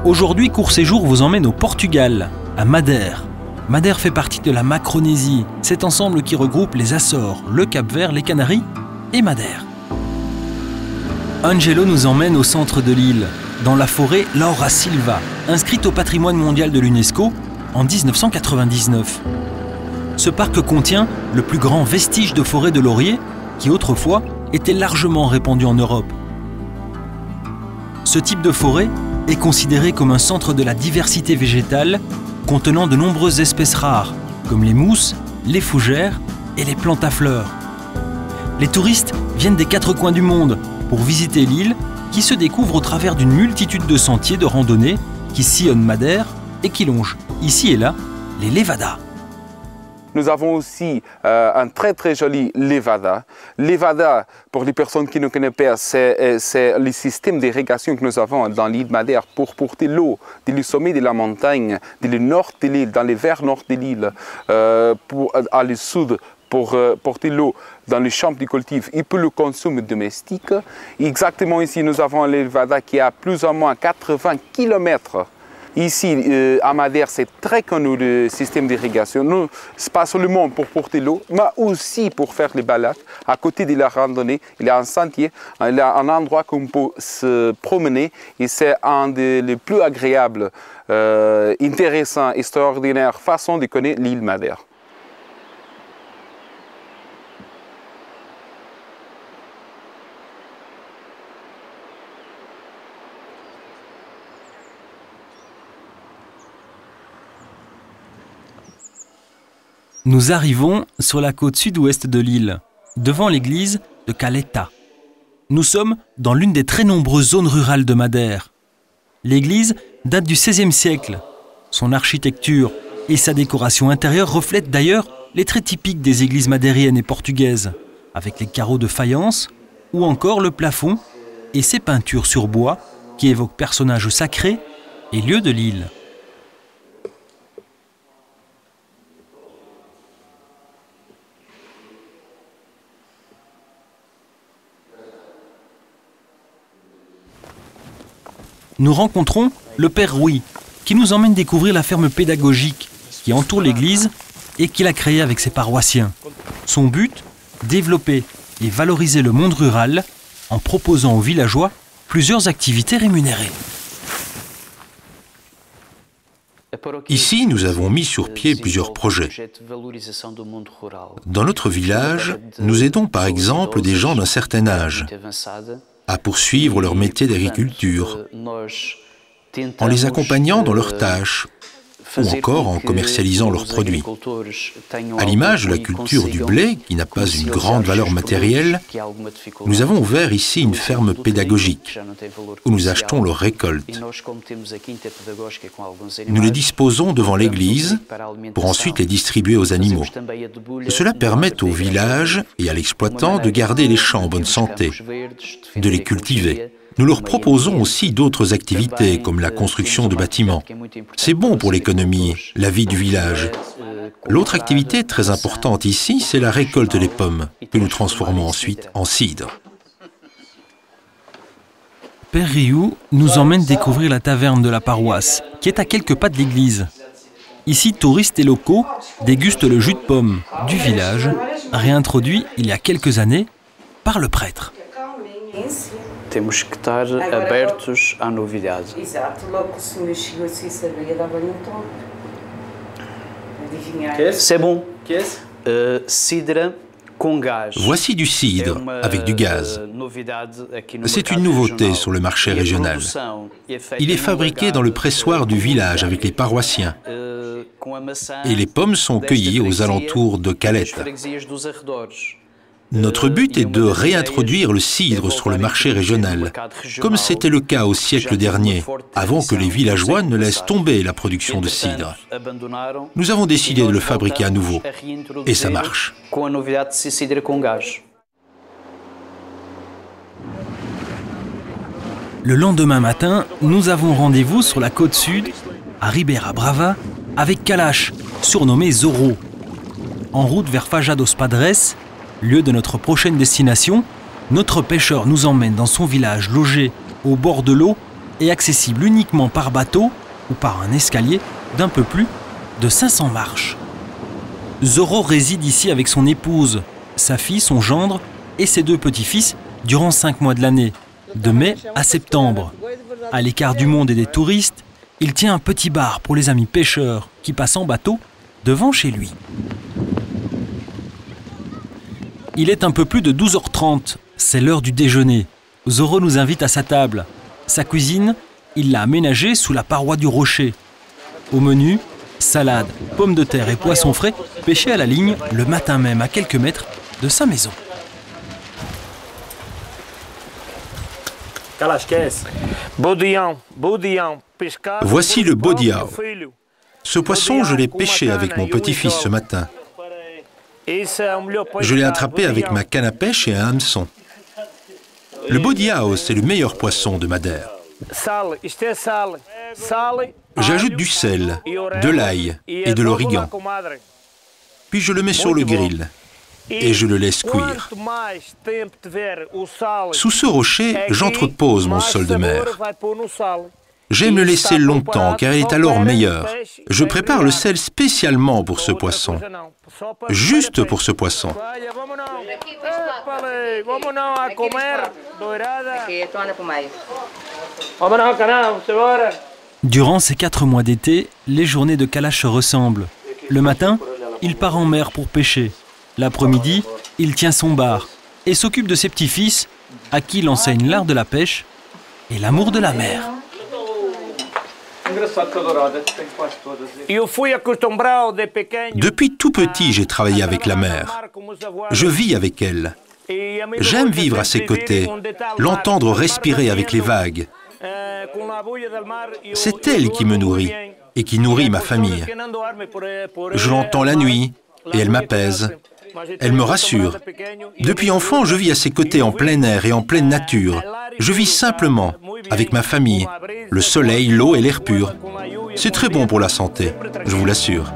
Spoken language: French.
Aujourd'hui, Court Séjour vous emmène au Portugal, à Madère. Madère fait partie de la Macronésie, cet ensemble qui regroupe les Açores, le Cap-Vert, les Canaries et Madère. Angelo nous emmène au centre de l'île, dans la forêt Laura Silva, inscrite au patrimoine mondial de l'UNESCO en 1999. Ce parc contient le plus grand vestige de forêt de laurier qui autrefois était largement répandu en Europe. Ce type de forêt est considéré comme un centre de la diversité végétale contenant de nombreuses espèces rares comme les mousses, les fougères et les plantes à fleurs. Les touristes viennent des 4 coins du monde pour visiter l'île qui se découvre au travers d'une multitude de sentiers de randonnée qui sillonnent Madère et qui longent, ici et là, les levadas. Nous avons aussi un très joli levada. Levada, pour les personnes qui ne connaissent pas, c'est le système d'irrigation que nous avons dans l'île de Madère pour porter l'eau du sommet de la montagne, du nord de l'île, dans les vers nord de l'île, à le sud, pour porter l'eau dans les champs de cultive et pour le consomme domestique. Exactement ici, nous avons un levada qui a plus ou moins 80 km. Ici, à Madère, c'est très connu le système d'irrigation. Ce n'est pas seulement pour porter l'eau, mais aussi pour faire les balades. À côté de la randonnée, il y a un sentier, il y a un endroit où on peut se promener. Et c'est un des plus agréables, intéressants, extraordinaires façons de connaître l'île Madère. Nous arrivons sur la côte sud-ouest de l'île, devant l'église de Caleta. Nous sommes dans l'une des très nombreuses zones rurales de Madère. L'église date du XVIe siècle. Son architecture et sa décoration intérieure reflètent d'ailleurs les traits typiques des églises madériennes et portugaises, avec les carreaux de faïence ou encore le plafond et ses peintures sur bois qui évoquent personnages sacrés et lieux de l'île. Nous rencontrons le père Rouy, qui nous emmène découvrir la ferme pédagogique qui entoure l'église et qu'il a créée avec ses paroissiens. Son but, développer et valoriser le monde rural en proposant aux villageois plusieurs activités rémunérées. Ici, nous avons mis sur pied plusieurs projets. Dans notre village, nous aidons par exemple des gens d'un certain âge à poursuivre leur métier d'agriculture, en les accompagnant dans leurs tâches, ou encore en commercialisant leurs produits. À l'image de la culture du blé, qui n'a pas une grande valeur matérielle, nous avons ouvert ici une ferme pédagogique, où nous achetons leurs récoltes. Nous les disposons devant l'église, pour ensuite les distribuer aux animaux. Cela permet au village et à l'exploitant de garder les champs en bonne santé, de les cultiver. Nous leur proposons aussi d'autres activités, comme la construction de bâtiments. C'est bon pour l'économie, la vie du village. L'autre activité très importante ici, c'est la récolte des pommes, que nous transformons ensuite en cidre. Père Riou nous emmène découvrir la taverne de la paroisse, qui est à quelques pas de l'église. Ici, touristes et locaux dégustent le jus de pomme du village, réintroduit il y a quelques années par le prêtre. Temos que estar abertos à novidade. Exato, logo que o senhor chegou assim, sabia, dava-lhe um toque. Adivinhar. C'est bon. Cidre com gás. Voici du cidre avec du gaz. C'est une nouveauté sur le marché régional. Il est fabriqué dans le pressoir du village avec les paroissiens. Et les pommes sont cueillies aux alentours de Caleta. Notre but est de réintroduire le cidre sur le marché régional, comme c'était le cas au siècle dernier, avant que les villageois ne laissent tomber la production de cidre. Nous avons décidé de le fabriquer à nouveau, et ça marche. Le lendemain matin, nous avons rendez-vous sur la côte sud, à Ribeira Brava, avec Kalash, surnommé Zorro. En route vers Fajá dos Padres, lieu de notre prochaine destination, notre pêcheur nous emmène dans son village logé au bord de l'eau est accessible uniquement par bateau ou par un escalier d'un peu plus de 500 marches. Zoro réside ici avec son épouse, sa fille, son gendre et ses 2 petits-fils durant 5 mois de l'année, de mai à septembre. À l'écart du monde et des touristes, il tient un petit bar pour les amis pêcheurs qui passent en bateau devant chez lui. Il est un peu plus de 12h30, c'est l'heure du déjeuner. Zoro nous invite à sa table. Sa cuisine, il l'a aménagée sous la paroi du rocher. Au menu, salade, pommes de terre et poissons frais pêchés à la ligne le matin même à quelques mètres de sa maison. Voici le bodiao. Ce poisson, je l'ai pêché avec mon petit-fils ce matin. Je l'ai attrapé avec ma canne à pêche et un hameçon. Le bodiao, c'est le meilleur poisson de Madère. J'ajoute du sel, de l'ail et de l'origan. Puis je le mets sur le grill et je le laisse cuire. Sous ce rocher, j'entrepose mon sol de mer. J'aime le laisser longtemps car il est alors meilleur. Je prépare le sel spécialement pour ce poisson. Juste pour ce poisson. Durant ces 4 mois d'été, les journées de Kalash se ressemblent. Le matin, il part en mer pour pêcher. L'après-midi, il tient son bar et s'occupe de ses petits-fils à qui il enseigne l'art de la pêche et l'amour de la mer. Depuis tout petit, j'ai travaillé avec la mer. Je vis avec elle. J'aime vivre à ses côtés, l'entendre respirer avec les vagues. C'est elle qui me nourrit et qui nourrit ma famille. Je l'entends la nuit et elle m'apaise. Elle me rassure. Depuis enfant, je vis à ses côtés en plein air et en pleine nature. Je vis simplement avec ma famille, le soleil, l'eau et l'air pur. C'est très bon pour la santé, je vous l'assure.